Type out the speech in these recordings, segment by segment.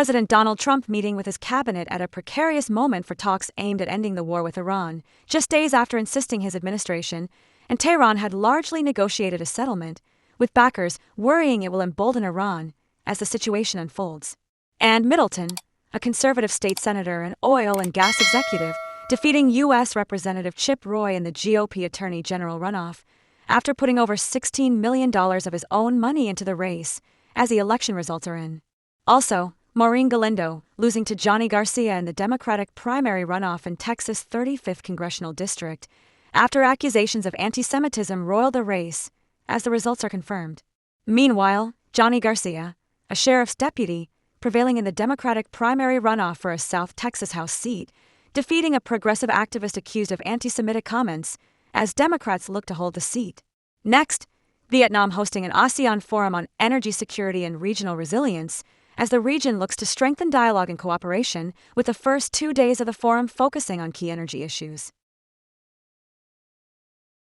President Donald Trump meeting with his cabinet at a precarious moment for talks aimed at ending the war with Iran, just days after insisting his administration and Tehran had largely negotiated a settlement, with backers worrying it will embolden Iran as the situation unfolds. And Middleton, a conservative state senator and oil and gas executive, defeating U.S. Representative Chip Roy and the GOP Attorney General Runoff after putting over $16 million of his own money into the race, as the election results are in. Also, Maureen Galindo losing to Johnny Garcia in the Democratic primary runoff in Texas' 35th Congressional District, after accusations of anti-Semitism roiled the race, as the results are confirmed. Meanwhile, Johnny Garcia, a sheriff's deputy, prevailing in the Democratic primary runoff for a South Texas House seat, defeating a progressive activist accused of anti-Semitic comments, as Democrats look to hold the seat. Next, Vietnam hosting an ASEAN forum on energy security and regional resilience, as the region looks to strengthen dialogue and cooperation, with the first 2 days of the forum focusing on key energy issues.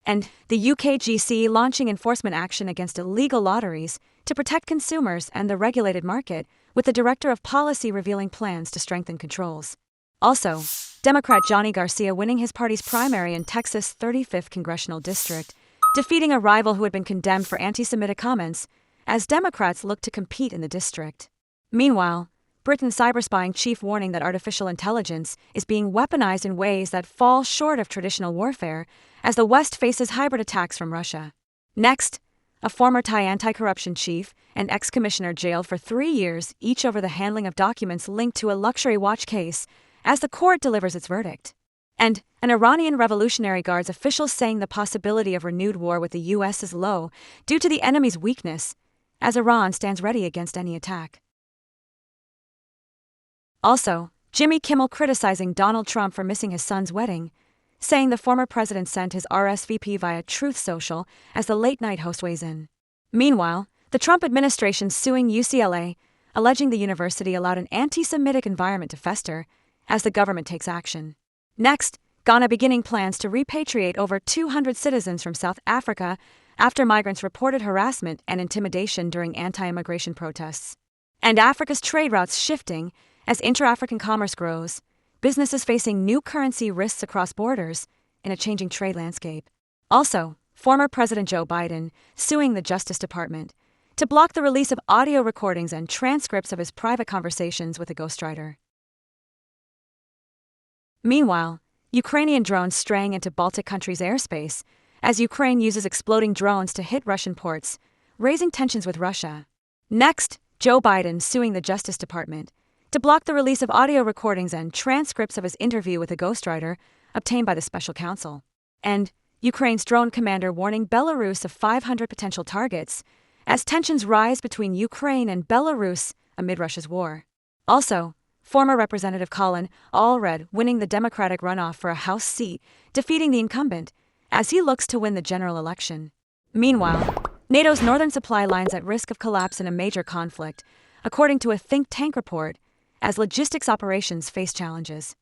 And the UKGC launching enforcement action against illegal lotteries to protect consumers and the regulated market, with the Director of Policy revealing plans to strengthen controls. Also, Democrat Johnny Garcia winning his party's primary in Texas' 35th Congressional District, defeating a rival who had been condemned for anti-Semitic comments, as Democrats look to compete in the district. Meanwhile, Britain's cyberspying chief warning that artificial intelligence is being weaponized in ways that fall short of traditional warfare, as the West faces hybrid attacks from Russia. Next, a former Thai anti-corruption chief and ex-commissioner jailed for 3 years, each over the handling of documents linked to a luxury watch case, as the court delivers its verdict. And an Iranian Revolutionary Guards official saying the possibility of renewed war with the U.S. is low due to the enemy's weakness, as Iran stands ready against any attack. Also, Jimmy Kimmel criticizing Donald Trump for missing his son's wedding, saying the former president sent his RSVP via Truth Social as the late-night host weighs in. Meanwhile, the Trump administration suing UCLA, alleging the university allowed an anti-Semitic environment to fester, as the government takes action. Next, Ghana beginning plans to repatriate over 200 citizens from South Africa after migrants reported harassment and intimidation during anti-immigration protests. And Africa's trade routes shifting as intra-African commerce grows, businesses facing new currency risks across borders in a changing trade landscape. Also, former President Joe Biden suing the Justice Department to block the release of audio recordings and transcripts of his private conversations with a ghostwriter. Meanwhile, Ukrainian drones straying into Baltic countries' airspace, as Ukraine uses exploding drones to hit Russian ports, raising tensions with Russia. Next, Joe Biden suing the Justice Department to block the release of audio recordings and transcripts of his interview with a ghostwriter obtained by the special counsel. And Ukraine's drone commander warning Belarus of 500 potential targets, as tensions rise between Ukraine and Belarus amid Russia's war. Also, former Representative Colin Allred winning the Democratic runoff for a House seat, defeating the incumbent, as he looks to win the general election. Meanwhile, NATO's northern supply lines at risk of collapse in a major conflict, according to a think tank report, as logistics operations face challenges.